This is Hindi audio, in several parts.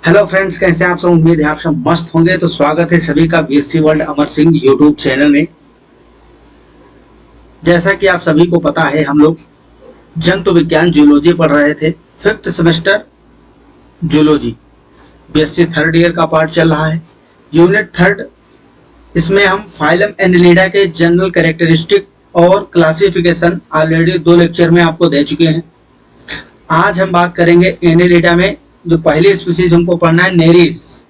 हेलो फ्रेंड्स, कैसे आप सब। उम्मीद है आप सब मस्त होंगे। तो स्वागत है सभी का BSc world Amar Singh YouTube channel में। जैसा कि आप सभी को पता है, हम लोग जंतु विज्ञान जूलॉजी पढ़ रहे थे। 5th semester zoology BSc third year का पार्ट चल रहा है, यूनिट 3। इसमें हम फाइलम एनिलिडा के जनरल कैरेक्टरिस्टिक और क्लासिफिकेशन ऑलरेडी 2 लेक्चर में आपको दे चुके हैं। आज हम बात करेंगे एनिलिडा में जो पहली स्पीसीज हमको पढ़ना है, नेरिस।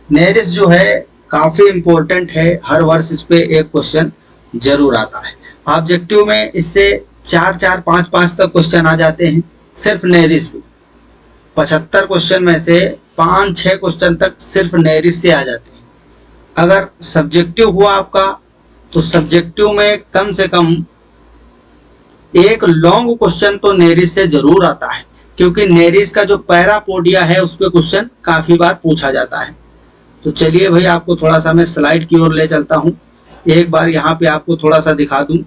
नेरिस जो है काफी इंपॉर्टेंट है, हर वर्ष इस पे एक क्वेश्चन जरूर आता है। ऑब्जेक्टिव में इससे 4-4, 5-5 तक क्वेश्चन आ जाते हैं सिर्फ नेरिस पे। 75 क्वेश्चन में से 5-6 क्वेश्चन तक सिर्फ नेरिस से आ जाते हैं। अगर सब्जेक्टिव हुआ आपका तो सब्जेक्टिव में कम से कम एक लॉन्ग क्वेश्चन तो नेरिस से जरूर आता है, क्योंकि नेरिस का जो पैरापोडिया है उस पर क्वेश्चन काफी बार पूछा जाता है। तो चलिए भाई, आपको थोड़ा सा मैं स्लाइड की ओर ले चलता हूँ। एक बार यहाँ पे आपको थोड़ा सा दिखा दूं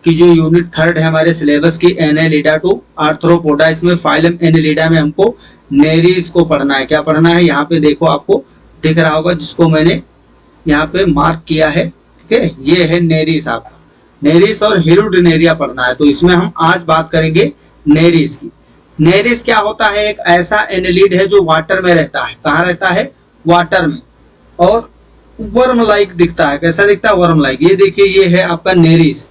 कि जो यूनिट 3 है हमारे सिलेबस की, एनेलिडा टू आर्थ्रोपोडा, इसमें फाइलम एनेलिडा में हमको नेरिस को पढ़ना है। क्या पढ़ना है, यहाँ पे देखो आपको दिख रहा होगा, जिसको मैंने यहाँ पे मार्क किया है। ठीक है, ये है नेरिस आपका। नेरिस और हिरुडिनेरिया पढ़ना है। तो इसमें हम आज बात करेंगे नेरिस की। नेरिस क्या होता है, एक ऐसा एनिलीड है जो वाटर में रहता है। कहाँ रहता है, वाटर में, और वर्म लाइक दिखता है। कैसा दिखता है, वर्म लाइक। ये देखिए, ये है आपका नेरिस।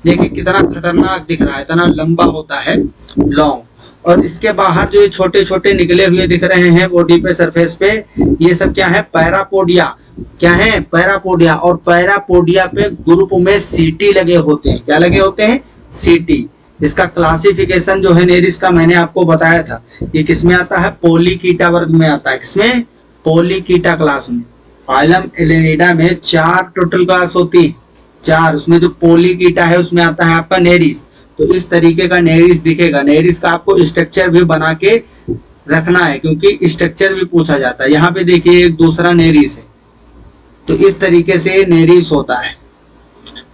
देखिए कितना खतरनाक दिख रहा है, इतना लंबा होता है, लॉन्ग। और इसके बाहर जो छोटे छोटे निकले हुए दिख रहे हैं बॉडी पे, सरफेस पे, ये सब क्या है, पैरापोडिया। क्या है, पैरापोडिया। और पैरापोडिया पे ग्रुप में सीटी लगे होते हैं। क्या लगे होते हैं, सीटी। इसका क्लासिफिकेशन जो है नेरिस का, मैंने आपको बताया था, ये किसमें आता है, पोलीकीटा वर्ग में आता है। किसमें, पोलीकीटा क्लास में। फाइलम एनिलिडा में 4 टोटल क्लास होती है, 4। उसमें जो पोलीकीटा है उसमें आता है आपका नेरिस। तो इस तरीके का नेरिस दिखेगा। नेरिस का आपको स्ट्रक्चर भी बना के रखना है, क्योंकि स्ट्रक्चर भी पूछा जाता है। यहाँ पे देखिए एक दूसरा नेरिस है। तो इस तरीके से नेरिस होता है।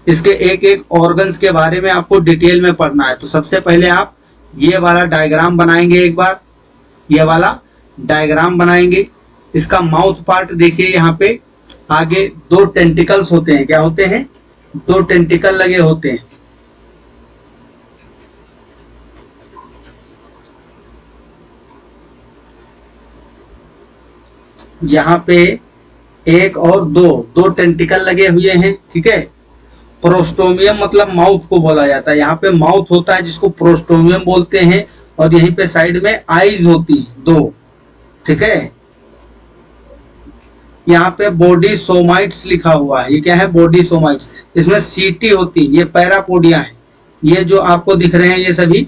इसके एक एक ऑर्गन्स के बारे में आपको डिटेल में पढ़ना है। तो सबसे पहले आप ये वाला डायग्राम बनाएंगे। एक बार ये वाला डायग्राम बनाएंगे। इसका माउथ पार्ट देखिए, यहाँ पे आगे 2 टेंटिकल्स होते हैं। क्या होते हैं, 2 टेंटिकल लगे होते हैं। यहाँ पे 1 और 2 टेंटिकल लगे हुए हैं। ठीक है, प्रोस्टोमियम मतलब माउथ को बोला जाता है। यहाँ पे माउथ होता है जिसको प्रोस्टोमियम बोलते हैं, और यहीं पे साइड में आईज होती है 2। ठीक है, यहाँ पे बॉडी सोमाइट्स लिखा हुआ है। ये क्या है, बॉडी सोमाइट्स। इसमें सीटी होती है। ये पैरापोडिया है। ये जो आपको दिख रहे हैं ये सभी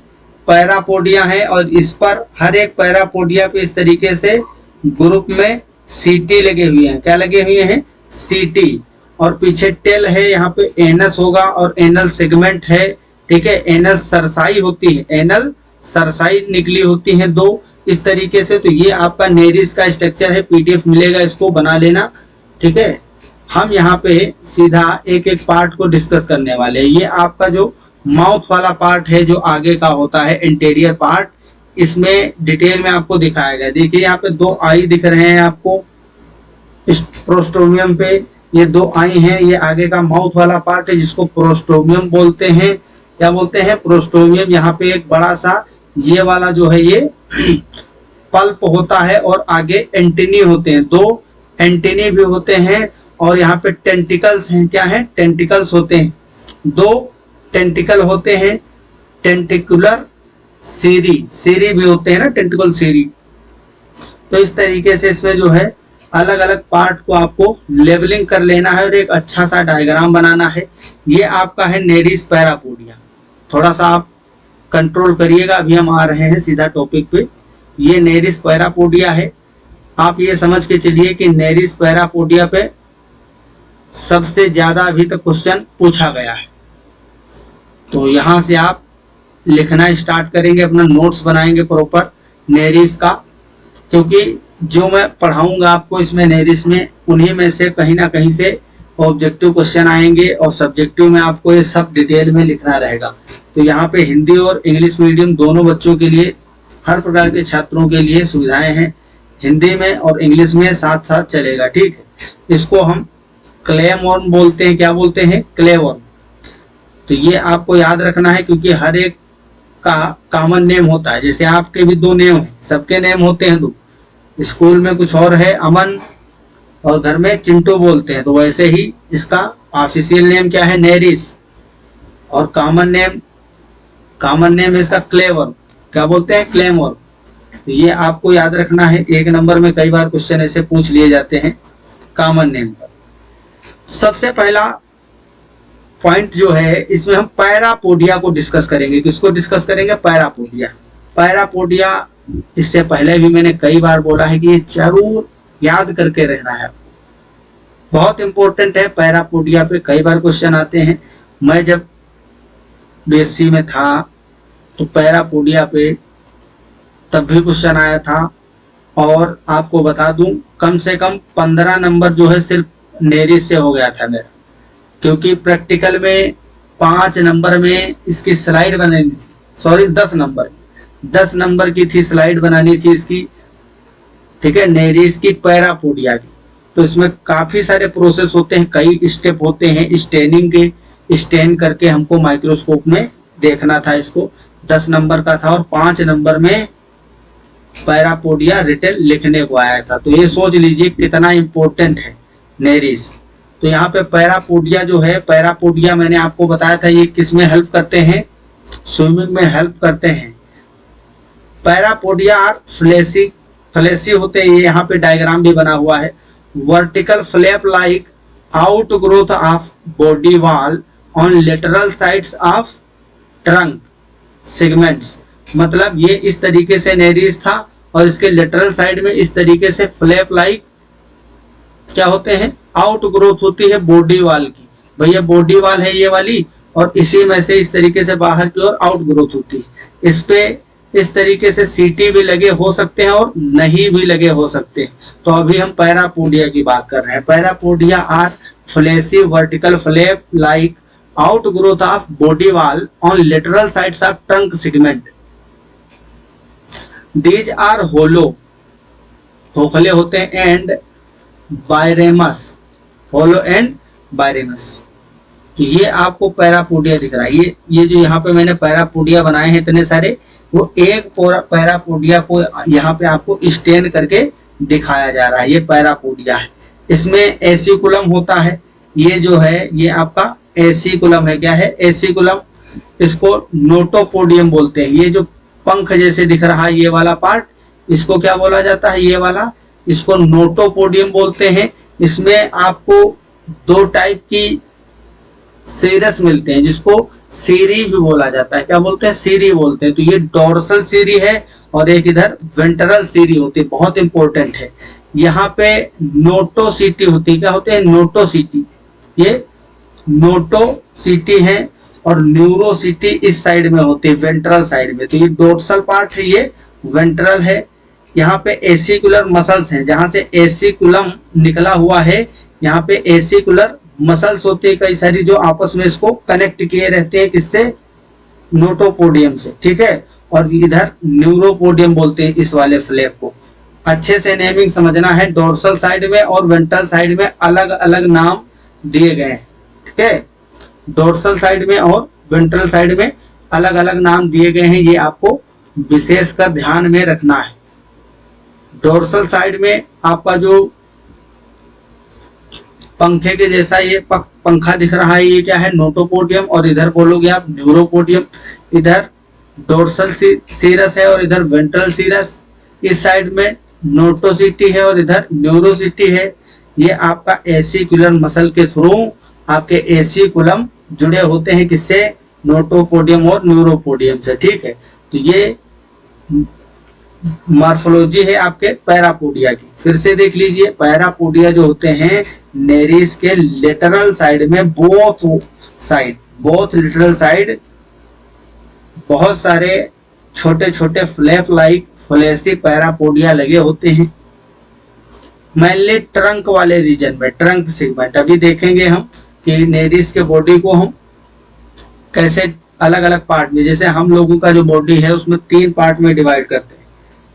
पैरापोडिया है, और इस पर हर एक पैरापोडिया पे इस तरीके से ग्रुप में सीटी लगे हुए हैं। क्या लगे हुए हैं, सीटी। और पीछे टेल है, यहाँ पे एनस होगा और एनल सेगमेंट है। ठीक है, एनल सरसाई होती है, एनल सरसाई निकली होती है 2 इस तरीके से। तो ये आपका नेरिस का स्ट्रक्चर है। पीडीएफ मिलेगा, इसको बना लेना। ठीक है, हम यहाँ पे सीधा एक एक पार्ट को डिस्कस करने वाले हैं। ये आपका जो माउथ वाला पार्ट है जो आगे का होता है, इंटीरियर पार्ट, इसमें डिटेल में आपको दिखाया गया। देखिए यहाँ पे 2 आई दिख रहे हैं आपको इस प्रोस्टोमियम पे। ये 2 आई हैं। ये आगे का माउथ वाला पार्ट है जिसको प्रोस्टोमियम बोलते हैं। क्या बोलते हैं, प्रोस्टोमियम। यहाँ पे एक बड़ा सा ये वाला जो है ये पल्प होता है, और आगे एंटीनी होते हैं, 2 एंटीनी भी होते हैं। और यहाँ पे टेंटिकल्स हैं। क्या है, टेंटिकल्स होते हैं, 2 टेंटिकल होते हैं। टेंटिकुलर सीरी, सीरी भी होते हैं ना, टेंटिकल सीरी। तो इस तरीके से इसमें जो है अलग अलग पार्ट को आपको लेबलिंग कर लेना है और एक अच्छा सा डायग्राम बनाना है। ये आपका है नेरिस पैरापोडिया। थोड़ा सा आप कंट्रोल करिएगा, अभी हम आ रहे हैं सीधा टॉपिक पे। ये नेरिस पैरापोडिया है। आप ये समझ के चलिए कि नेरिस पैरापोडिया पे सबसे ज्यादा अभी तक क्वेश्चन पूछा गया है। तो यहां से आप लिखना स्टार्ट करेंगे, अपना नोट्स बनाएंगे प्रॉपर नेरिस का, क्योंकि जो मैं पढ़ाऊंगा आपको इसमें नेरिस में, उन्हीं में से कहीं ना कहीं से ऑब्जेक्टिव क्वेश्चन आएंगे, और सब्जेक्टिव में आपको ये सब डिटेल में लिखना रहेगा। तो यहाँ पे हिंदी और इंग्लिश मीडियम दोनों बच्चों के लिए, हर प्रकार के छात्रों के लिए सुविधाएं हैं। हिंदी में और इंग्लिश में साथ साथ चलेगा, ठीक है। इसको हम क्लेवर्म बोलते हैं। क्या बोलते हैं? क्लेवर्म। तो ये आपको याद रखना है, क्योंकि हर एक का कॉमन नेम होता है। जैसे आपके भी 2 नेम हैं, सबके नेम होते हैं 2। स्कूल में कुछ और है अमन, और घर में चिंटू बोलते हैं, तो वैसे ही इसका ऑफिशियल नेम क्या है? नेरिस। और कॉमन नेम इसका क्लेवर्म। क्या बोलते हैं? क्लेवर्म। तो ये आपको याद रखना है। 1 नंबर में कई बार क्वेश्चन ऐसे पूछ लिए जाते हैं कॉमन नेम पर। सबसे पहला पॉइंट जो है, इसमें हम पैरापोडिया को डिस्कस करेंगे। किसको डिस्कस करेंगे? पैरापोडिया। पैरापोडिया, इससे पहले भी मैंने कई बार बोला है कि ये जरूर याद करके रहना है, बहुत इंपॉर्टेंट है। पैरापोडिया पे कई बार क्वेश्चन आते हैं। मैं जब बीएससी में था तो पैरापोडिया पे तब भी क्वेश्चन आया था, और आपको बता दूं कम से कम 15 नंबर जो है सिर्फ नेरिस से हो गया था मेरा, क्योंकि प्रैक्टिकल में 5 नंबर में इसकी स्लाइड बनानी थी। सॉरी, 10 नंबर की थी, स्लाइड बनानी थी इसकी, ठीक है, नेरिस की, पैरापोडिया की। तो इसमें काफी सारे प्रोसेस होते हैं, कई स्टेप होते हैं स्टेनिंग के। स्टेन करके हमको माइक्रोस्कोप में देखना था इसको। 10 नंबर का था, और 5 नंबर में पैरापोडिया रिटन लिखने को आया था। तो ये सोच लीजिए कितना इंपॉर्टेंट है नेरिस। तो यहाँ पे पैरापोडिया जो है, पैरापोडिया मैंने आपको बताया था ये किस में हेल्प करते हैं? स्विमिंग में हेल्प करते हैं। पैरापोडिया आर फ्लैसी होते हैं। ये यहाँ पे डायग्राम भी बना हुआ है। Vertical flap like outgrowth of body wall on lateral sides of trunk segments. मतलब ये इस तरीके से नेरिस था, और इसके लेटरल साइड में इस तरीके से फ्लैप लाइक क्या होते हैं? आउटग्रोथ होती है बॉडी वॉल की। भैया बॉडी वॉल है ये वाली, और इसी में से इस तरीके से बाहर की ओर आउटग्रोथ होती है। इस पे इस तरीके से सीटी भी लगे हो सकते हैं और नहीं भी लगे हो सकते हैं। तो अभी हम पैरापोडिया की बात कर रहे हैं। Parapodia are fleshy vertical flap like outgrowth of body wall on lateral sides of trunk segment. These are hollow, खोखले होते हैं, एंड बायरेमस, होलो एंड बायरेमस। तो ये आपको पैरापोडिया दिख रहा है। ये जो यहाँ पे मैंने पैरापोडिया बनाए हैं इतने सारे, वो एक पैरापोडिया को यहाँ पे आपको स्टेन करके दिखाया जा रहा है। ये पैरापोडिया है। इसमें एसिकुलम होता है। ये जो है ये आपका एसिकुलम है। क्या है? एसिकुलम। इसको नोटोपोडियम बोलते हैं। ये जो पंख जैसे दिख रहा है ये वाला पार्ट, इसको क्या बोला जाता है? ये वाला, इसको नोटोपोडियम बोलते हैं। इसमें आपको 2 टाइप की सीरस मिलते हैं, जिसको सीरी भी बोला जाता है। क्या बोलते हैं? सीरी बोलते हैं। तो ये डोर्सल सीरी है, और एक इधर वेंट्रल सीरी होती है, बहुत इंपॉर्टेंट है। यहाँ पे नोटोसिटी होती है। क्या होते हैं? नोटोसिटी। ये नोटोसिटी है, और न्यूरोसिटी इस साइड में होती है, वेंट्रल साइड में। तो ये डोर्सल पार्ट है, ये वेंट्रल है। यहाँ पे एसिकुलर मसल्स हैं, जहां से एसिकुलम निकला हुआ है, यहाँ पे एसिकुलर मसल्स होते हैं कई सारी, जो आपस में इसको कनेक्ट किए रहते हैं। किससे? नोटोपोडियम से, ठीक है। और इधर न्यूरोपोडियम बोलते हैं इस वाले फ्लैप को। अच्छे से नेमिंग समझना है। डोर्सल साइड में और वेंट्रल साइड में अलग अलग नाम दिए गए हैं, ठीक है। डोर्सल साइड में और वेंट्रल साइड में अलग अलग नाम दिए गए हैं। ये आपको विशेषकर ध्यान में रखना है। डोर्सल साइड में आपका जो पंखे के जैसा ये पंखा दिख रहा है, ये क्या है? नोटोपोडियम। और इधर बोलोगे आप न्यूरोपोडियम। इधर डोर्सल सीरस है, और इधर वेंट्रल सीरस। इस साइड में नोटोसिटी है, और इधर न्यूरोसिटी है। ये आपका एसिकुलर मसल के थ्रू आपके एसिकुलम जुड़े होते हैं। किससे? नोटोपोडियम और न्यूरोपोडियम से, ठीक है। तो ये मॉर्फोलॉजी है आपके पैरापोडिया की। फिर से देख लीजिए, पैरापोडिया जो होते हैं नेरिस के लेटरल साइड में, बोथ लिटरल साइड बहुत सारे छोटे छोटे फ्लैप लाइक फ्लैसी पैरापोडिया लगे होते हैं। मेनली ट्रंक वाले रीजन में, ट्रंक सेगमेंट। अभी देखेंगे हम कि नेरिस के बॉडी को हम कैसे अलग अलग पार्ट में, जैसे हम लोगों का जो बॉडी है उसमें 3 पार्ट में डिवाइड करते हैं।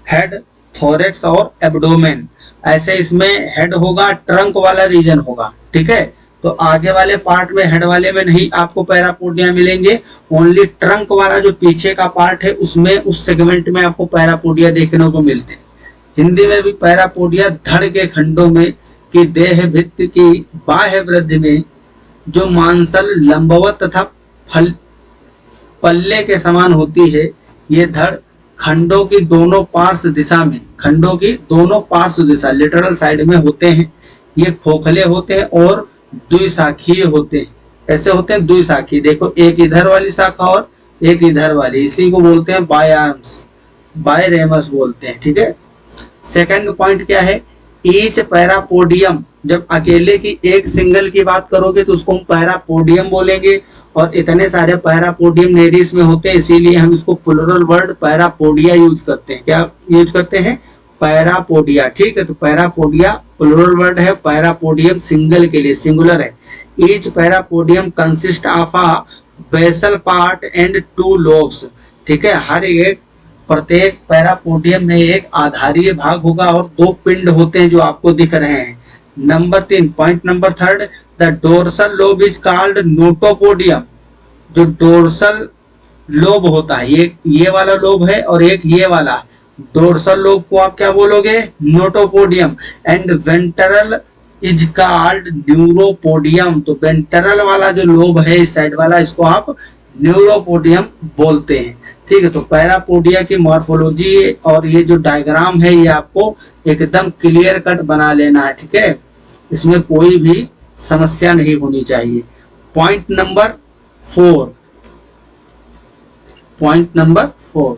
हेड, थोरेक्स और एब्डोमेन। ऐसे इसमें हेड होगा, ट्रंक वाला रीजन होगा, ठीक है। तो आगे वाले पार्ट में, हेड वाले में नहीं आपको पैरापोडिया मिलेंगे, ओनली ट्रंक वाला जो पीछे का पार्ट है उसमें, उस सेगमेंट में आपको पैरापोडिया देखने को मिलते हैं। हिंदी में भी पैरापोडिया धड़ के खंडों में की देह भित्ति की बाह्य वृद्धि में जो मांसल लंबवत तथा फल पल्ले के समान होती है, ये धड़ खंडों की दोनों पार्श्व दिशा में, खंडों की दोनों पार्श्व दिशा लिटरल साइड में होते हैं। ये खोखले होते हैं और द्विशाखीय होते हैं। ऐसे होते हैं द्विशाखी, देखो एक इधर वाली शाखा और एक इधर वाली, इसी को बोलते हैं बायार्म्स, बायरेमस बोलते हैं, ठीक है। सेकंड पॉइंट क्या है, ईच पैरापोडियम, जब अकेले की एक सिंगल की बात करोगे तो उसको हम पैरापोडियम बोलेंगे, और इतने सारे पैरापोडियम नेरिस में होते हैं, इसीलिए हम इसको प्लुरल वर्ड पैरापोडिया यूज करते हैं। क्या यूज करते हैं? पैरापोडिया, ठीक है। तो पैरापोडिया प्लुरल वर्ड है, पैरापोडियम सिंगल के लिए सिंगुलर है। Each parapodium consist of a basal part and 2 lobes, ठीक है। हर एक, प्रत्येक पैरापोडियम में एक आधारीय भाग होगा और 2 पिंड होते हैं जो आपको दिख रहे हैं। Number 3, point number 3, the dorsal lobe is called notopodium. जो डोर्सल लोब होता है, ये वाला लोब है और एक ये वाला, डोर्सल लोब को आप क्या बोलोगे? Notopodium. And ventral is called neuropodium. तो वेंट्रल वाला जो लोब है इस साइड वाला, इसको आप न्यूरोपोडियम बोलते हैं, ठीक है। तो पैरापोडिया की मॉर्फोलॉजी और ये जो डायग्राम है ये आपको एकदम क्लियर कट बना लेना है, ठीक है। इसमें कोई भी समस्या नहीं होनी चाहिए। Point number 4, point number 4,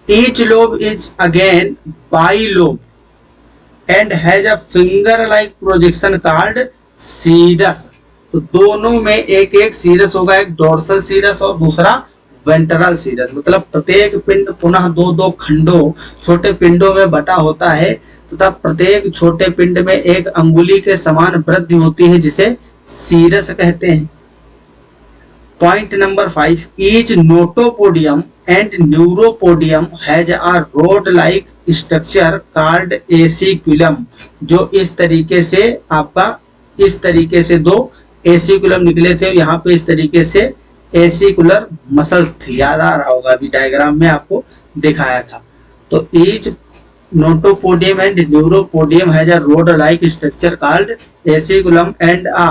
each lobe is again bilobe and has a finger like projection called cirrus. तो दोनों में एक एक सीरस होगा, एक डोर्सल सीरस और दूसरा वेंट्रल सीरस। मतलब प्रत्येक पिंड पुनः 2-2 खंडों, छोटे पिंडों में बटा होता है तथा प्रत्येक छोटे पिंड में एक अंगुली के समान वृद्धि होती है जिसे सीरस कहते हैं। Point number 5, each notopodium and neuropodium has a rod like structure called aciculum. जो इस तरीके से आपका, इस तरीके से 2 एसिकुलम निकले थे, यहाँ पे इस तरीके से एसिकुलर मसल्स थी, याद आ रहा होगा, अभी डायग्राम में आपको दिखाया था। तो each notopodium and neuropodium has a rod like structure called aciculum and a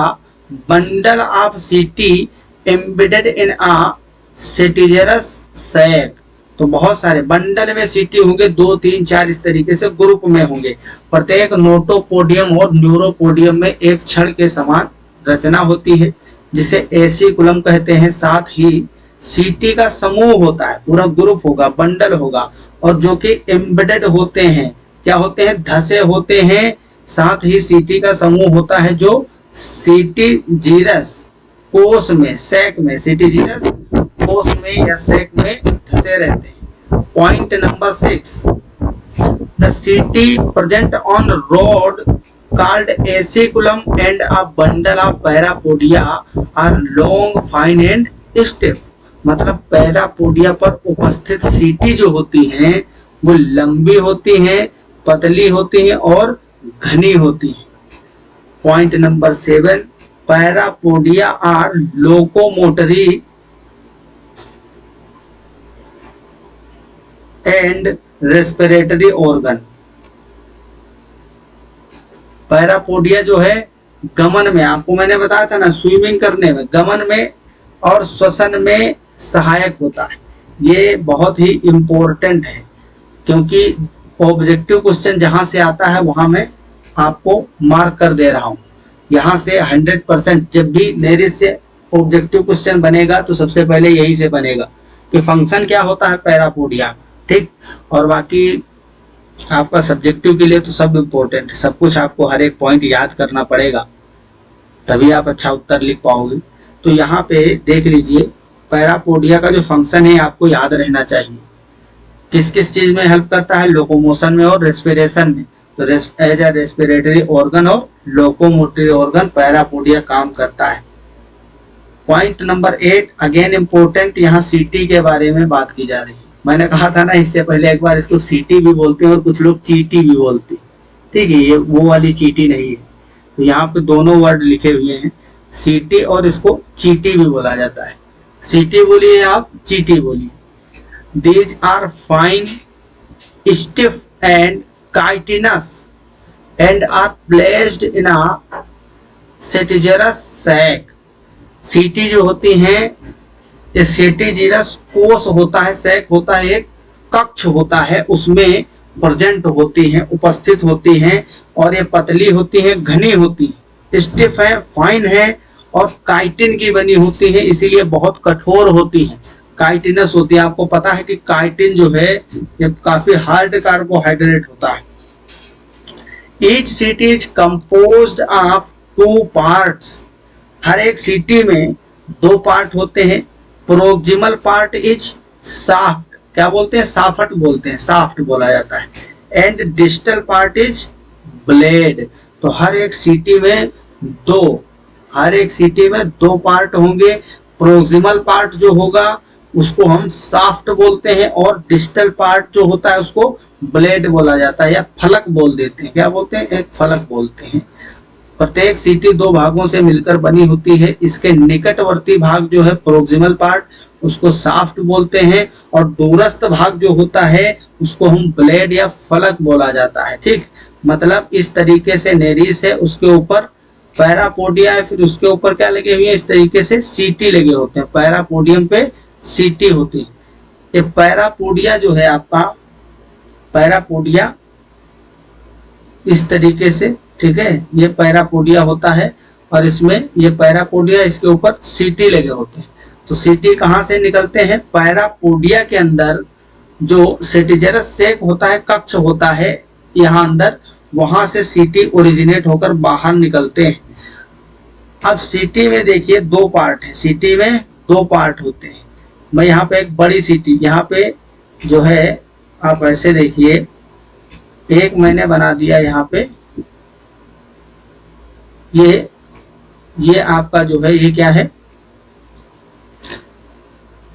bundle of setae embedded in a setigerous sac. तो बहुत सारे बंडल में सीटी होंगे, 2, 3, 4 इस तरीके से ग्रुप में होंगे। प्रत्येक नोटोपोडियम और न्यूरोपोडियम में एक छड़ के समान रचना होती है जिसे एसिकुलम कहते हैं। साथ ही सीटी का समूह होता है, पूरा ग्रुप होगा, बंडल होगा, और जो कि एम्बेडेड होते हैं, क्या होते हैं? धसे होते हैं। साथ ही सीटी का समूह होता है जो सीटीजीरस कोश में, सैक में, सीटीजीरस कोश में या सैक में धसे रहते हैं। पॉइंट नंबर 6, द सीटी present on road called aciculum and a bundle of parapodia are long, fine and stiff। मतलब पैरापोडिया पर उपस्थित सीटी जो होती हैं वो लंबी होती हैं, पतली होती हैं और घनी होती हैं। Point number 7, parapodia are locomotory and respiratory organ. Parapodia जो है गमन में, आपको मैंने बताया था ना, स्विमिंग करने में, गमन में और श्वसन में सहायक होता है। ये बहुत ही इंपॉर्टेंट है क्योंकि ऑब्जेक्टिव क्वेश्चन जहां से आता है वहां मैं आपको मार्क कर दे रहा हूं। यहां से 100% जब भी मेरे से ऑब्जेक्टिव क्वेश्चन बनेगा तो सबसे पहले यही से बनेगा कि फंक्शन क्या होता है पैरापोडिया, ठीक। और बाकी आपका सब्जेक्टिव के लिए तो सब इम्पोर्टेंट है, सब कुछ आपको हर एक पॉइंट याद करना पड़ेगा, तभी आप अच्छा उत्तर लिख पाओगे। तो यहाँ पे देख लीजिए, पैरापोडिया का जो फंक्शन है आपको याद रहना चाहिए। किस किस चीज में हेल्प करता है? लोकोमोशन में और रेस्पिरेशन में। तो एज ए रेस्पिरेटरी ऑर्गन और लोकोमोटरी ऑर्गन पैरापोडिया काम करता है। पॉइंट नंबर 8 अगेन इम्पोर्टेंट, यहाँ सीटी के बारे में बात की जा रही है। मैंने कहा था ना इससे पहले एक बार, इसको सीटी भी बोलते हैं और कुछ लोग चीटी भी बोलते हैं। ठीक है, ये वो वाली चीटी नहीं है। तो यहाँ पे दोनों वर्ड लिखे हुए हैं, सीटी और इसको चीटी भी बोला जाता है। सीटी बोलिए आप, चीटी बोलिए। These are fine, stiff and chitinous and are placed in a setigerous sac. Setae जो होती हैं, ये सेटिजरस कोष होता है, सैक होता है, एक कक्ष होता है, उसमें प्रेजेंट होती हैं, उपस्थित होती हैं, और ये पतली होती हैं, घनी होती हैं, स्टिफ है, फाइन है, और काइटिन की बनी होती है, इसीलिए बहुत कठोर होती है, काइटिनस होती है। आपको पता है कि काइटिन जो है ये काफी हार्ड कार्बोहाइड्रेट होता है। ईच सीटी इज कंपोज्ड ऑफ 2 पार्ट्स। हर एक सीटी में 2 पार्ट होते हैं। प्रोक्सिमल पार्ट इज साफ्ट, क्या बोलते हैं, साफ्ट बोलते हैं, साफ्ट बोला जाता है। And distal part is blade. तो हर एक सीटी में दो पार्ट होंगे। प्रोक्सिमल पार्ट जो होगा उसको हम साफ्ट बोलते हैं, और डिस्टल पार्ट जो होता है उसको ब्लेड बोला जाता है, या फलक बोल देते हैं। क्या बोलते हैं, एक फलक बोलते हैं। प्रत्येक सीटी 2 भागों से मिलकर बनी होती है। इसके निकटवर्ती भाग जो है प्रोक्सिमल पार्ट, उसको साफ्ट बोलते हैं, और दूरस्थ भाग जो होता है उसको हम ब्लेड या फलक बोला जाता है। ठीक, मतलब इस तरीके से नेरिस है, उसके ऊपर पैरापोडिया है, फिर उसके ऊपर क्या लगे हुए हैं, इस तरीके से सीटी लगे होते हैं। पैरापोडियम पे सीटी होती है। ये पैरापोडिया जो है आपका, पैरापोडिया इस तरीके से, ठीक है, ये पैरापोडिया होता है, और इसमें ये पैरापोडिया, इसके ऊपर सीटी लगे होते हैं। तो सीटी कहाँ से निकलते हैं, पैरापोडिया के अंदर जो सेटिजरस सेक होता है, कक्ष होता है यहाँ अंदर, वहां से सीटी ओरिजिनेट होकर बाहर निकलते हैं। अब सीटी में देखिए 2 पार्ट है, सीटी में 2 पार्ट होते हैं। मैं यहाँ पे एक बड़ी सीटी, यहाँ पे जो है आप ऐसे देखिए, एक मैंने बना दिया यहाँ पे, ये आपका जो है, ये क्या है,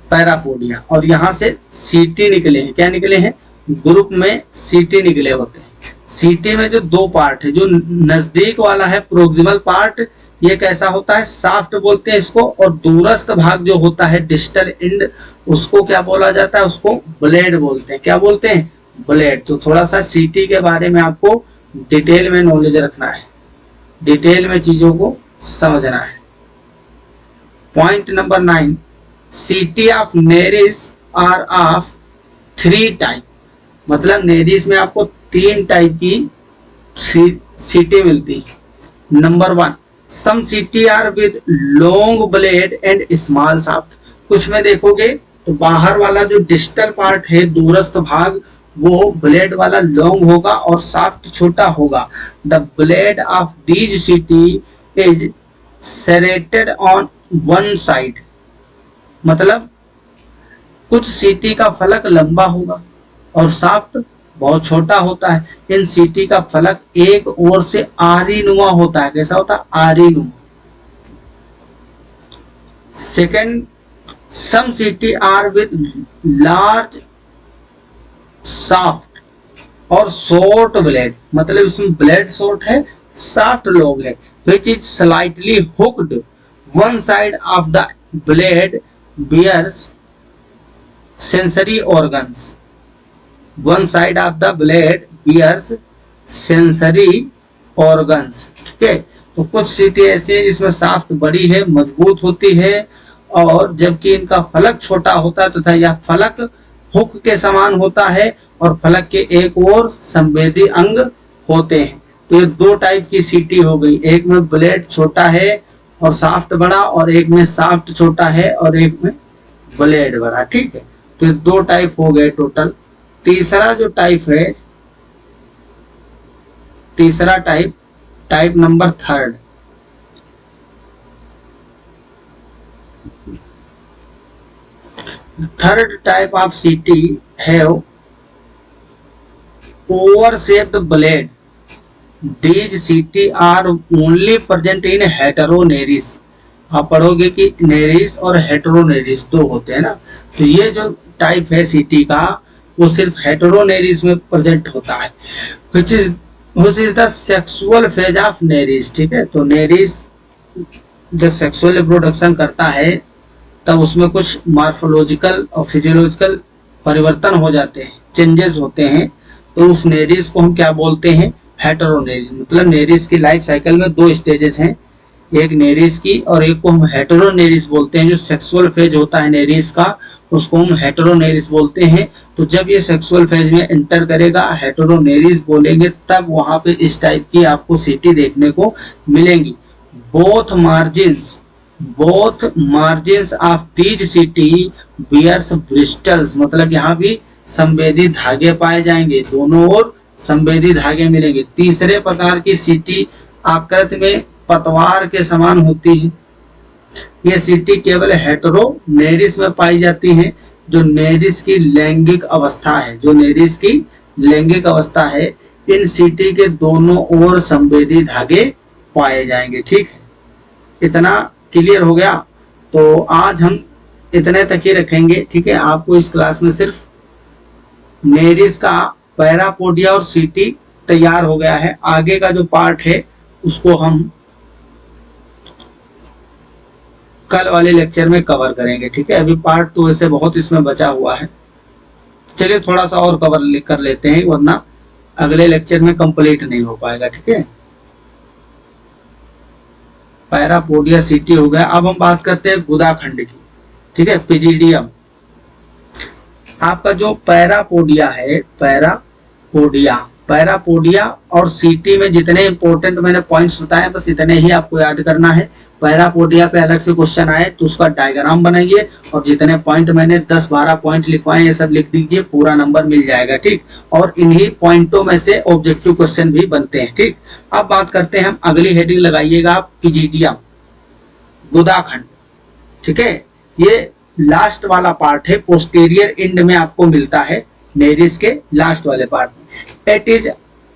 पैरापोडिया, और यहाँ से सीटी निकले हैं। क्या निकले हैं, ग्रुप में सीटी निकले होते हैं। सीटी में जो 2 पार्ट है, जो नजदीक वाला है प्रोक्सिमल पार्ट, ये कैसा होता है, साफ्ट बोलते हैं इसको, और दूरस्थ भाग जो होता है डिस्टल एंड, उसको क्या बोला जाता है, उसको ब्लेड बोलते हैं। क्या बोलते हैं, ब्लेड। तो थोड़ा सा सीटी के बारे में आपको डिटेल में नॉलेज रखना है, डिटेल में चीजों को समझना है। Point number 9, setae of Nereis are of 3 type. मतलब नेरिस में आपको 3 टाइप की सीटी मिलती है। Number 1, some setae are with long blade and small shaft. कुछ में देखोगे तो बाहर वाला जो डिस्टल पार्ट है, दूरस्थ भाग, वो ब्लेड वाला लॉन्ग होगा और शाफ्ट छोटा होगा। द ब्लेड ऑफ दीज सीटी is serrated on one side. मतलब कुछ सीटी का फलक लंबा होगा और शाफ्ट बहुत छोटा होता है। इन सीटी का फलक एक ओर से आरी नुमा होता है। कैसा होता है, आरी नुमा। Second, some setae are with large shaft और शॉर्ट ब्लेड। मतलब इसमें ब्लेड शॉर्ट है, शाफ्ट लॉन्ग है। Which is slightly hooked, one side of the blade bears sensory organs. One side of the blade bears sensory organs. ठीक है, तो कुछ सीटी ऐसी है जिसमें शाफ्ट बड़ी है, मजबूत होती है, और जबकि इनका फलक छोटा होता है तथा यह फलक हुक के समान होता है और फलक के एक ओर संवेदी अंग होते हैं। तो ये 2 टाइप की सीटी हो गई, एक में ब्लेड छोटा है और शाफ्ट बड़ा, और एक में शाफ्ट छोटा है और एक में ब्लेड बड़ा। ठीक है, तो 2 टाइप हो गए टोटल। तीसरा जो टाइप है, तीसरा type number 3, third type of setae have oar shaped blade. These CT are only present in heteroneris। आप पढ़ोगे कि नेरिस और हेटेरोनेरिस 2 होते हैं ना। तो ये जो टाइप है सीटी का वो सिर्फ हेटेरोनेरिस में प्रेजेंट होता है, which is the sexual phase of Nereis. ठीक है, तो नेरिस जब सेक्सुअल रिप्रोडक्शन करता है तब उसमें कुछ मॉर्फोलॉजिकल और फिजियोलॉजिकल परिवर्तन हो जाते हैं, चेंजेस होते हैं, तो उस नेरिस को हम क्या बोलते हैं, हेटेरोनेरिस। मतलब नेरिस की लाइफ साइकिल में दो स्टेजेस हैं, एक नेरिस की और एक को हम हेटेरोनेरिस बोलते हैं। जो सेक्सुअल फेज होता है नेरिस का उसको हम हेटेरोनेरिस बोलते हैं। तो जब ये सेक्सुअल फेज में एंटर करेगा, हेटेरोनेरिस बोलेंगे, तब वहां पे इस टाइप की आपको सीटी देखने को मिलेंगी। बोथ मार्जिन्स ऑफ दीज सीटी बियर्स ब्रिस्टल्स, मतलब यहाँ भी संवेदी धागे पाए जाएंगे, दोनों ओर संवेदी धागे मिलेंगे। तीसरे प्रकार की सीटी आकृति में पतवार के समान होती है। ये सीटी केवल हेटेरोनेरिस में पाई जाती है। जो नेरिस की लैंगिक अवस्था है, इन सीटी के दोनों ओर संवेदी धागे पाए जाएंगे। ठीक है, इतना क्लियर हो गया। तो आज हम इतने तक ही रखेंगे। ठीक है, आपको इस क्लास में सिर्फ नेरिस का पैरापोडिया और सीटी तैयार हो गया है। आगे का जो पार्ट है उसको हम कल वाले लेक्चर में कवर करेंगे। ठीक है, अभी पार्ट 2 ऐसे बहुत इसमें बचा हुआ है। चलिए थोड़ा सा और कवर कर लेते हैं, वरना अगले लेक्चर में कंप्लीट नहीं हो पाएगा। ठीक है, पैरापोडिया सीटी हो गया। अब हम बात करते हैं गुदाखंड की। ठीक है, पिजिडियम। आपका जो पैरापोडिया है, पैरापोडिया और सीटी में जितने इंपॉर्टेंट मैंने पॉइंट्स बताए बस इतने ही आपको याद करना है। पैरापोडिया पे अलग से क्वेश्चन आए तो उसका डायग्राम बनाइए और जितने पॉइंट मैंने 10-12 पॉइंट लिखवाए ये सब लिख दीजिए, पूरा नंबर मिल जाएगा। ठीक, और इन्हीं पॉइंटों में से ऑब्जेक्टिव क्वेश्चन भी बनते हैं। ठीक, अब बात करते हैं हम, अगली हेडिंग लगाइएगा आप, पिजिडियम, गुदाखंड। ठीक है, ये लास्ट वाला पार्ट है, पोस्टीरियर एंड में आपको मिलता है, नेरिस के लास्ट वाले पार्ट में। It is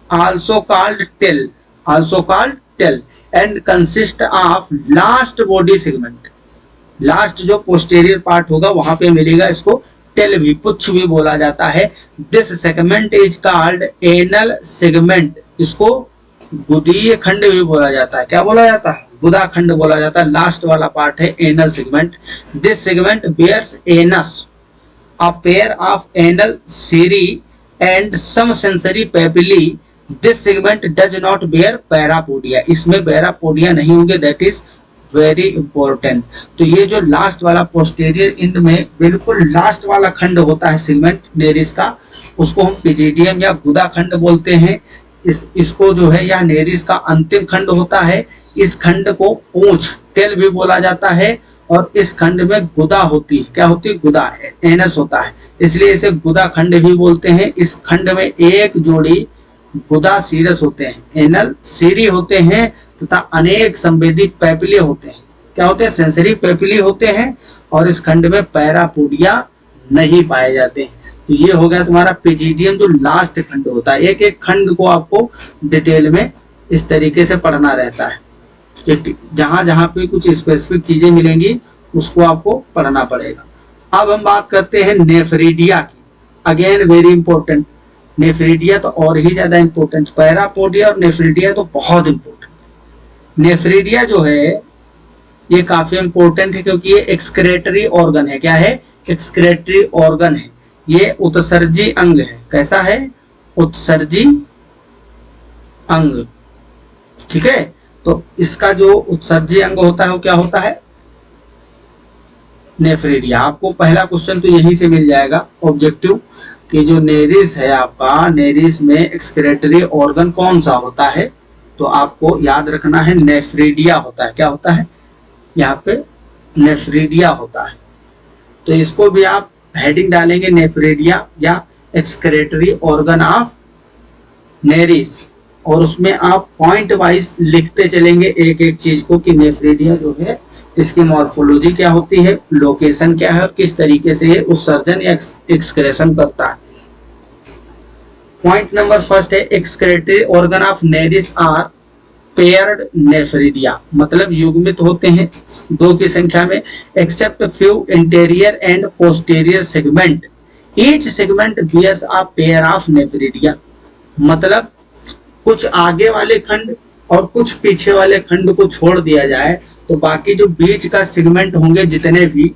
also called tail and consist of last body segment. Last जो पोस्टीरियर पार्ट होगा वहां पे मिलेगा, इसको टेल भी, पुच्छ भी बोला जाता है। This segment is called anal segment, इसको गुदीय खंड भी बोला जाता है। क्या बोला जाता है, गुदाखंड बोला जाता है। लास्ट वाला पार्ट है anal segment. This segment bears anus, a pair of anal seri and some sensory papillae. This segment does not bear parapodia. इसमें पैरापोडिया नहीं होंगे, that is very important। तो ये जो लास्ट वाला पोस्टीरियर एंड में बिल्कुल लास्ट वाला खंड होता है सेगमेंट नेरिस का, उसको हम पिजिडियम या गुदाखंड बोलते हैं। इसको जो है, या नेरिस का अंतिम खंड होता है। इस खंड को पूंछ, तेल भी बोला जाता है, और इस खंड में गुदा होती है। क्या होती है, गुदा, एनस होता है, इसलिए इसे गुदा खंड भी बोलते हैं। इस खंड में एक जोड़ी गुदा सीरस होते हैं, एनल सीरी होते हैं, तथा अनेक संवेदी पैपिले होते हैं। क्या होते हैं, सेंसरी पैपिले होते हैं, और इस खंड में पैरापोडिया नहीं पाए जाते हैं। तो ये हो गया तुम्हारा पिजिडियम, जो लास्ट खंड होता है। एक एक खंड को आपको डिटेल में इस तरीके से पढ़ना रहता है, जहां जहां पे कुछ स्पेसिफिक चीजें मिलेंगी उसको आपको पढ़ना पड़ेगा। अब हम बात करते हैं नेफ्रिडिया की। अगेन वेरी इंपॉर्टेंट, नेफ्रिडिया तो और ही ज्यादा इंपॉर्टेंट। पैरापोडिया और नेफ्रिडिया तो बहुत इंपॉर्टेंट। नेफ्रिडिया जो है ये काफी इंपॉर्टेंट है, क्योंकि ये एक्सक्रेटरी ऑर्गन है। क्या है, एक्सक्रेटरी ऑर्गन है। ये उत्सर्जी अंग है। कैसा है, उत्सर्जी अंग। ठीक है, तो इसका जो उत्सर्जी अंग होता है वो क्या होता है, नेफ्रिडिया। आपको पहला क्वेश्चन तो यहीं से मिल जाएगा ऑब्जेक्टिव, कि जो नेरिस है आपका, नेरिस में एक्सक्रेटरी ऑर्गन कौन सा होता है, तो आपको याद रखना है नेफ्रिडिया होता है। क्या होता है, यहाँ पे नेफ्रिडिया होता है। तो इसको भी आप हेडिंग डालेंगे, नेफ्रिडिया या एक्सक्रेटरी ऑर्गन ऑफ नेरिस, और उसमें आप पॉइंट वाइज लिखते चलेंगे एक एक चीज को, कि नेफ्रिडिया जो है इसकी मॉर्फोलॉजी क्या होती है, लोकेशन क्या है, और किस तरीके से उत्सर्जन या एक्सक्रेशन करता है। पॉइंट नंबर फर्स्ट है, excretory organ of Nereis are paired nephridia, मतलब युग्मित होते हैं 2 की संख्या में, except few anterior and posterior segment each segment bears a pair of nephridia, मतलब कुछ आगे वाले खंड और कुछ पीछे वाले खंड को छोड़ दिया जाए तो बाकी जो बीच का सेगमेंट होंगे जितने भी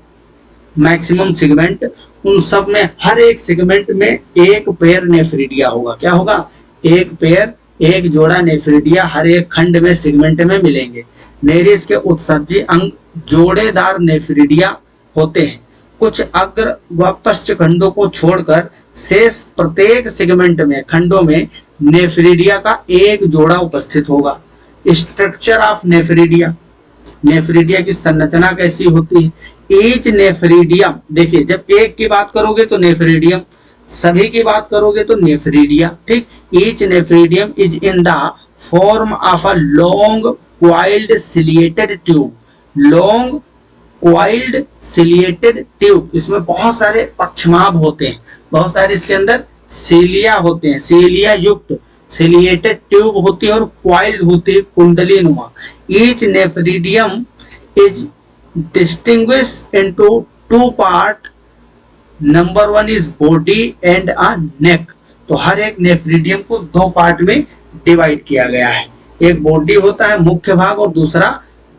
मैक्सिमम सेगमेंट, उन सब में हर एक सेगमेंट में एक पेयर नेफ्रिडिया होगा। क्या होगा? एक पेयर, एक जोड़ा नेफ्रिडिया हर एक खंड में सेगमेंट में मिलेंगे। नेरिस के उत्सर्जी अंग जोड़ेदार नेफ्रिडिया होते हैं। कुछ अग्र व पश्च खंडों को छोड़कर शेष प्रत्येक सेगमेंट में खंडों में नेफ्रिडिया का एक जोड़ा उपस्थित होगा। स्ट्रक्चर ऑफ नेफ्रिडिया, नेफ्रिडिया की संरचना कैसी होती है? ईच नेफ्रिडियम, देखिए जब एक की बात करोगे तो नेफ्रिडियम, सभी की बात करोगे तो नेफ्रिडिया, ठीक। Each nephridium is in the form of a long coiled ciliated tube, long coiled ciliated tube, इसमें बहुत सारे पक्षमाभ होते हैं, बहुत सारे इसके अंदर सीलिया होते हैं, सीलिया युक्त सिलिएटेड ट्यूब होती है और क्वाइल्ड होती है, कुंडली नुमा। Each nephridium is distinguished into two part, number one is body and a neck। तो हर एक नेफ्रिडियम को दो पार्ट में डिवाइड किया गया है, एक बॉडी होता है मुख्य भाग और दूसरा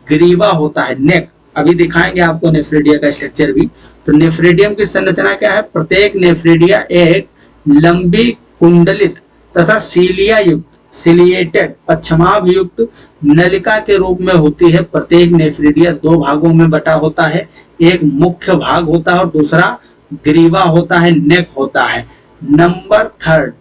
ग्रीवा होता है नेक। अभी दिखाएंगे आपको नेफ्रिडिया का स्ट्रक्चर भी। तो नेफ्रिडियम की संरचना क्या है? प्रत्येक नेफ्रिडिया एक लंबी कुंडलित तथा सीलिया युक्त सिलिएटेड पक्षमाभ युक्त नलिका के रूप में होती है। प्रत्येक नेफ्रिडिया दो भागों में बटा होता है, एक मुख्य भाग होता है और दूसरा ग्रीवा होता है, नेक होता है। Number third,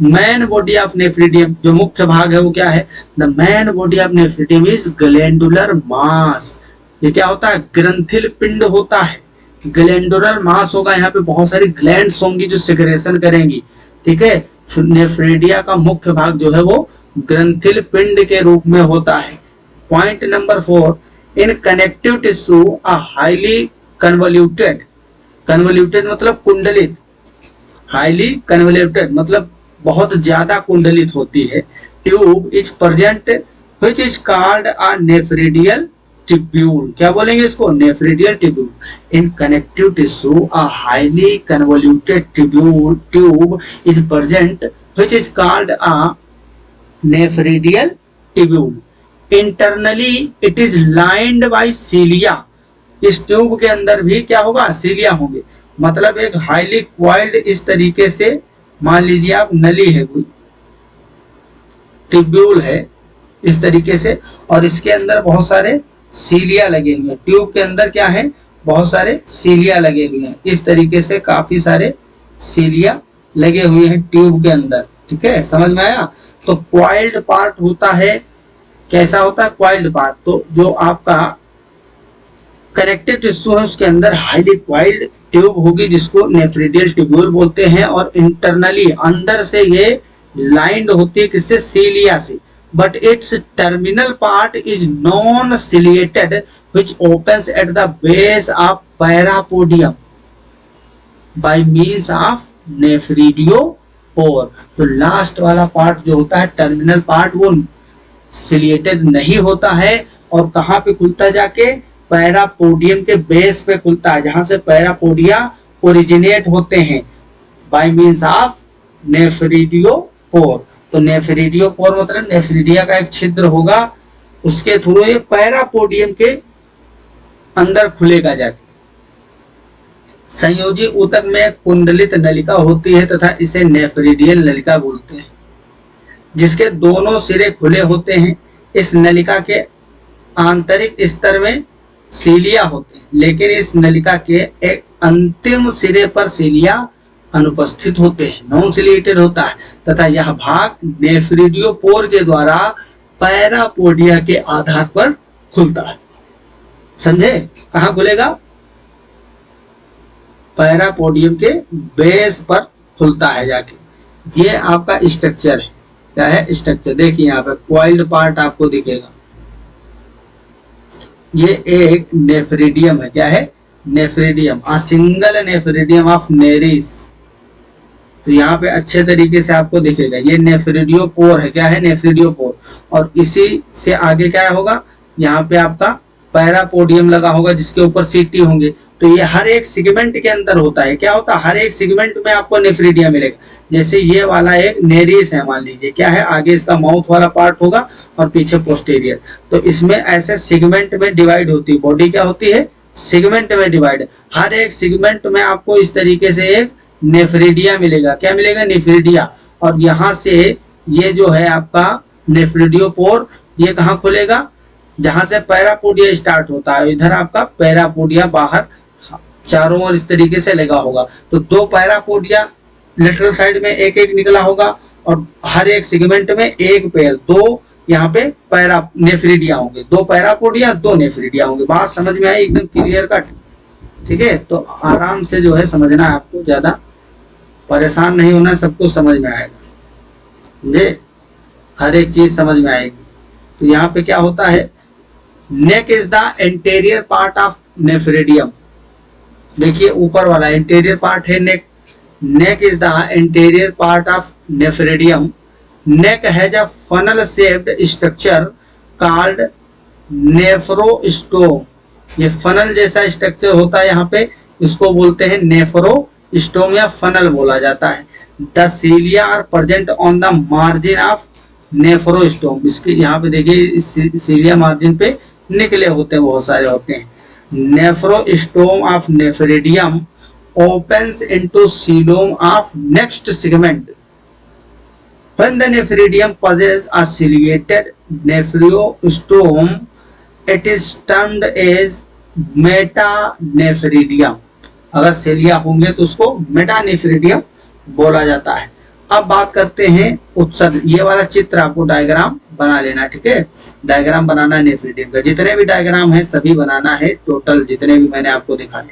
main body of nephridium, जो मुख्य भाग है वो क्या है? The main body of nephridium is glandular mass. ये क्या होता है? ग्रंथिल पिंड होता है, ग्लैंडुलर मास होगा। यहाँ पे बहुत सारी ग्लैंड्स होंगी जो सेक्रेशन करेंगी, ठीक है। नेफ्रिडिया का मुख्य भाग जो है वो ग्रंथिल पिंड के रूप में होता है। Point number 4, in connective tissue a highly convoluted, convoluted मतलब कुंडलित, हाईली कन्वोल्यूटेड मतलब बहुत ज्यादा कुंडलित होती है। Tube is present which is called a nephridial tubule, क्या बोलेंगे इसको? Nephridial tubule. In connective tissue a highly convoluted tube is present which is called a nephridial tubule. Internally it is lined by cilia, इस ट्यूब के अंदर भी क्या होगा? सीलिया होंगे। मतलब एक हाईली क्वाइल्ड इस तरीके से, मान लीजिए आप नली है कोई, ट्यूब्यूल है इस तरीके से, और इसके अंदर बहुत सारे सीलिया लगे हुए हैं। ट्यूब के अंदर क्या है? बहुत सारे सीलिया लगे हुए हैं, इस तरीके से काफी सारे सीलिया लगे हुए हैं ट्यूब के अंदर, ठीक है। समझ में आया? तो क्वाइल्ड पार्ट होता है, कैसा होता है क्वाइल्ड पार्ट? तो जो आपका कनेक्टिव टिश्यू है उसके अंदर हाईली क्वाइल्ड ट्यूब होगी जिसको नेफ्रिडियल ट्यूब्यूल बोलते हैं, और इंटरनली अंदर से ये लाइंड होती है किससे? सीलिया से। But its terminal part is non-ciliated, which opens at the base of parapodium by means of nephridiospore। तो लास्ट वाला पार्ट जो होता है टर्मिनल पार्ट, वो सिलिएटेड नहीं होता है और कहाँ पे खुलता है? जाके पैरापोडियम के बेस पे खुलता है, जहां से पैरापोडिया ओरिजिनेट होते हैं, बाय मींस ऑफ नेफ्रिडियोपोर। तो नेफ्रिडियोपोर मतलब नेफ्रिडिया का एक छिद्र होगा, उसके थ्रू ये पैरापोडियम के अंदर खुलेगा जाके। संयोजी ऊतक में कुंडलित नलिका होती है तथा इसे नेफ्रिडियल नलिका बोलते हैं, जिसके दोनों सिरे खुले होते हैं। इस नलिका के आंतरिक स्तर में सीलिया होते हैं, लेकिन इस नलिका के एक अंतिम सिरे पर सीलिया अनुपस्थित होते हैं, नॉन सिलिएटेड होता है, तथा यह भाग नेफ्रिडियोपोर के द्वारा पैरापोडिया के आधार पर खुलता है। समझे? कहाँ खुलेगा? पैरापोडियम के बेस पर खुलता है जाके। ये आपका स्ट्रक्चर है। क्या है स्ट्रक्चर? देखिए यहाँ पे क्वाइल्ड पार्ट आपको दिखेगा, ये एक नेफ्रिडियम है। क्या है? नेफ्रिडियम, अ सिंगल नेफ्रिडियम ऑफ नेरिस। तो यहाँ पे अच्छे तरीके से आपको दिखेगा, ये नेफ्रिडियोपोर है। क्या है? नेफ्रिडियोपोर। और इसी से आगे क्या होगा? यहाँ पे आपका पैरापोडियम लगा होगा जिसके ऊपर सीटी होंगे, तो ये हर एक सेगमेंट के अंदर होता है। क्या होता है, हर एक सेगमेंट में आपको नेफ्रिडियम मिलेगा। जैसे ये वाला एक नेरिस है, मान लीजिए क्या है, आगे इसका माउथ वाला पार्ट होगा और पीछे पोस्टीरियर। तो इसमें ऐसे सेगमेंट में डिवाइड होती है, बॉडी क्या होती है, सेगमेंट में डिवाइड। हर एक सेगमेंट में आपको इस तरीके से एक नेफ्रिडिया मिलेगा। क्या मिलेगा, नेफ्रिडिया। और यहाँ से ये जो है आपका नेफ्रिडियोपोर, ये कहाँ खुलेगा, जहां से पैरापोडिया स्टार्ट होता है, इधर आपका पैरापोडिया बाहर चारों ओर इस तरीके से लगा होगा। तो दो पैरापोडिया लेटरल साइड में एक एक निकला होगा और हर एक सेगमेंट में एक पेयर, दो यहाँ पे पैरा नेफ्रिडिया होंगे, दो पैरापोडिया दो नेफ्रिडिया होंगे। बात समझ में आई, एकदम क्लियर कट। ठीक है, तो आराम से जो है समझना है आपको, ज्यादा परेशान नहीं होना, सब कुछ समझ में आएगा, समझे, हर एक चीज समझ में आएगी। तो यहाँ पे क्या होता है, neck is the anterior part of nephridium. देखिए ऊपर वाला एंटेरियर पार्ट है neck. Neck is the anterior part of nephridium. Neck has a funnel shaped structure called nephrostome. ये फनल जैसा स्ट्रक्चर होता है यहाँ पे, इसको बोलते हैं नेफ्रोस्टोम या फनल बोला जाता है। The cilia are present on the margin of nephrostome. इसके यहाँ पे देखिए सीलिया मार्जिन पे निकले होते हैं, बहुत सारे होते हैं। नेफ्रोस्टोम of नेफ्रिडियम opens into coelom of next segment. When the nephridium possesses a ciliated nephrostome, it is termed as metanephridium. अगर सेलिया होंगे तो उसको मेटानेफ्रिडियम बोला जाता है। अब बात करते हैं उत्सर्जन। ये वाला चित्र आपको डायग्राम बना लेना, ठीक है, डायग्राम बनाना नेफ्रिडियम का। जितने भी डायग्राम है सभी बनाना है, टोटल जितने भी मैंने आपको दिखाए।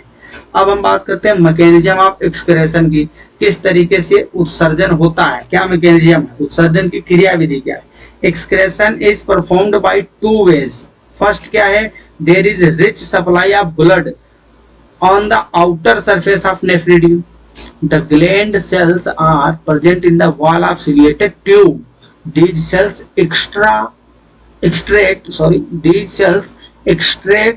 अब हम बात करते हैं मैकेनिज्म ऑफ एक्सक्रेशन की, किस तरीके से उत्सर्जन होता है, क्या मैकेनिज्म है, उत्सर्जन की क्रिया विधि क्या है। Excretion is performed by two ways. First क्या है, there is rich supply of blood on the outer surface of nephridium. The gland cells are present in the wall of ciliated tube. These cells extract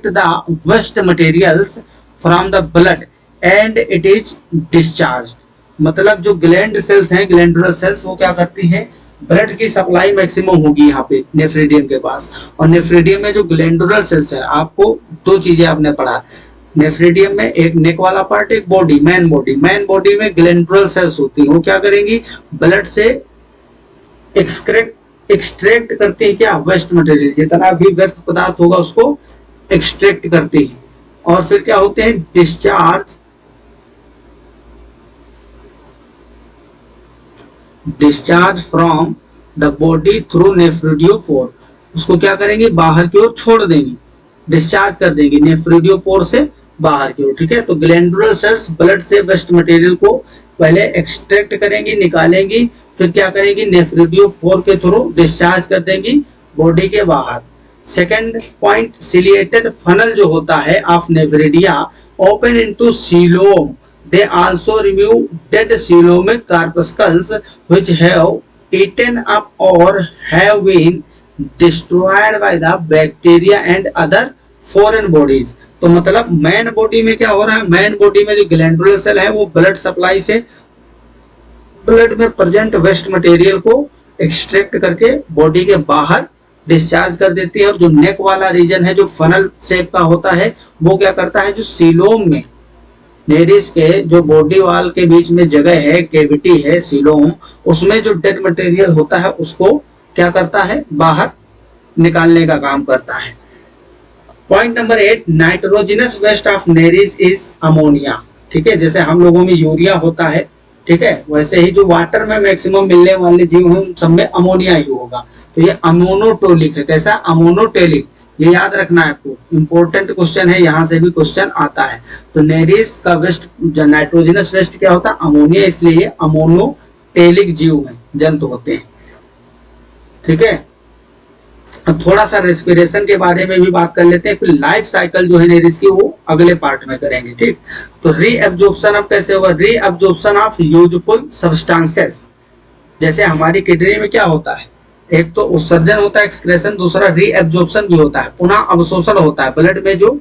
the waste materials from the blood and it is discharged. मतलब जो ग्लैंड सेल्स हैं, ग्लैंडुलर सेल्स, वो क्या करती हैं, ब्लड की सप्लाई मैक्सिमम होगी यहाँ पे नेफ्रिडियम के पास। और नेफ्रिडियम में जो ग्लैंडुलर सेल्स है, आपको दो चीजें आपने पढ़ा नेफ्रिडियम में, एक नेक वाला पार्ट, एक body, main body. Main body में ग्लैंडुलर सेल्स होती है, वो क्या करेंगी, ब्लड से एक्सट्रैक्ट करती है क्या, वेस्ट मटेरियल, जितना भी व्यर्थ पदार्थ होगा उसको एक्सट्रैक्ट करती है। और फिर क्या होते हैं, discharge from the body through nephridiopore. उसको क्या करेंगे, बाहर की ओर छोड़ देंगी, डिस्चार्ज कर देंगी नेफ्रिडियोपोर से बाहर की ओर। ठीक है, तो ग्लैंडुलर सेल्स ब्लड से वेस्ट मटेरियल को पहले एक्सट्रैक्ट करेंगी, निकालेंगी, फिर क्या करेंगी, नेफ्रिडियोपोर के थ्रू डिस्चार्ज कर देंगी बॉडी के बाहर। सेकंड पॉइंट, सिलिएटेड फनल जो होता है of nephridia open into coelom. They also remove dead coelomic corpuscles which have eaten up or have been destroyed by the bacteria and other foreign bodies। तो मतलब मैन बॉडी में क्या हो रहा है, मैन बॉडी में जो ग्लैंडुलर सेल है वो ब्लड सप्लाई से ब्लड में प्रेजेंट वेस्ट मटेरियल को एक्सट्रैक्ट करके बॉडी के बाहर डिस्चार्ज कर देती है। और जो नेक वाला रीजन है, जो फनल शेप का होता है, वो क्या करता है, जो सीलोम में, नेरिस के जो बॉडी वाल के बीच में जगह है, कैविटी है सीलोम, उसमें जो डेड मटेरियल होता है उसको क्या करता है, बाहर निकालने का काम करता है। Point number 8, nitrogenous waste of Nereis is ammonia. ठीक है, जैसे हम लोगों में यूरिया होता है, ठीक है, वैसे ही जो वाटर में मैक्सिमम मिलने वाले जीव हैं उन सब में अमोनिया ही होगा। तो ये अमोनोटोलिक है। कैसा, अमोनोटेलिक, ये याद रखना है आपको, इंपॉर्टेंट क्वेश्चन है, यहां से भी क्वेश्चन आता है। तो नेरिस का वेस्ट, नाइट्रोजनस वेस्ट क्या होता है, अमोनिया, इसलिए अमोनोटेलिक जीव है, जंतु होते हैं। ठीक है, अब थोड़ा सा रेस्पिरेशन के बारे में भी बात कर लेते हैं, फिर लाइफ साइकिल जो है नेरिस की वो अगले पार्ट में करेंगे। ठीक, तो रीअब्जॉर्प्शन अब कैसे होगा, रीअब्जॉर्प्शन ऑफ यूजफुल सब्सटेंसेस। जैसे हमारी किडनी में क्या होता है, एक तो उत्सर्जन होता है एक्सक्रेशन, दूसरा रीअब्जॉर्प्शन भी होता है, पुनः अवशोषण होता है। ब्लड में जो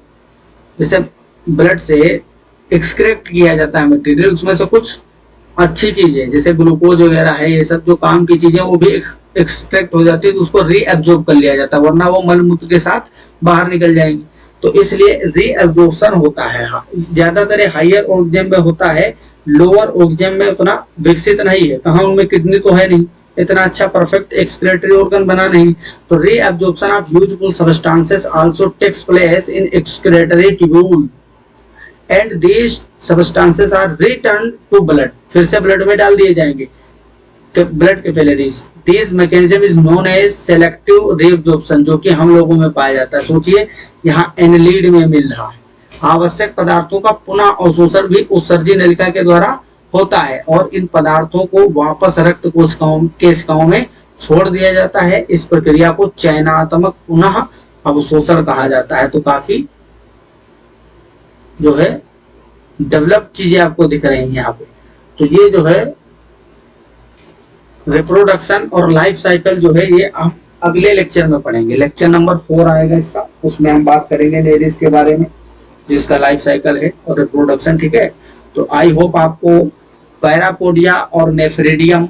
जैसे ब्लड से एक्सक्रेट किया जाता है मटेरियल, उसमें से कुछ अच्छी चीजें जैसे ग्लूकोज वगैरह है, ये सब जो काम की चीजें वो भी एक्सट्रैक्ट हो जाती है, तो उसको रीअब्जॉर्ब कर लिया जाता है, वरना वो मलमूत्र के साथ बाहर निकल जाएंगी। तो इसलिए रीअब्जॉर्प्शन होता है। ज्यादातर हाइयर ऑर्गेन में होता है, लोअर ऑर्गेन में उतना विकसित नहीं है। कहाँ उनमें किडनी तो है नहीं, इतना अच्छा परफेक्ट एक्सक्रेटरी ऑर्गन बना नहीं। तो reabsorption of useful substances also takes place in excretory tubule and these substances are return to blood, फिर से ब्लड में डाल दिए जाएंगे blood capillaries. This mechanism is known as selective reabsorption, जो कि हम लोगों में पाया जाता है। सोचिए यहाँ एनालिड में मिल रहा है। आवश्यक पदार्थों का पुनः अवशोषण भी उत्सर्जी नलिका के द्वारा होता है और इन पदार्थों को वापस रक्त कोशिकाओं में छोड़ दिया जाता है। इस प्रक्रिया को चयनात्मक पुनः अवशोषण कहा जाता है। तो काफी जो है डेवलप चीजें आपको दिख रही हैं यहाँ पे। तो ये जो है रिप्रोडक्शन और लाइफ साइकिल जो है ये हम अगले लेक्चर में पढ़ेंगे। लेक्चर नंबर 4 आएगा इसका, उसमें हम बात करेंगे लेडीज के बारे में जिसका लाइफ साइकिल है और रिप्रोडक्शन। ठीक है, तो आई होप आपको पैरापोडिया और नेफ्रिडियम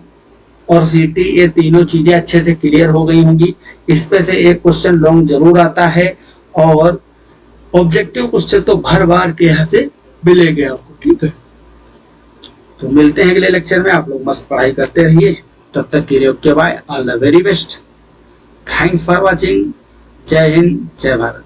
और सीटी ये तीनों चीजें अच्छे से क्लियर हो गई होंगी। इस पे से एक क्वेश्चन लॉन्ग जरूर आता है और ऑब्जेक्टिव क्वेश्चन तो भर बार के यहाँ से मिलेंगे आपको। ठीक है, तो मिलते हैं अगले लेक्चर में। आप लोग मस्त पढ़ाई करते रहिए, तब तक के लिए okay bye, all the very best, thanks for watching. जय हिंद, जय भारत।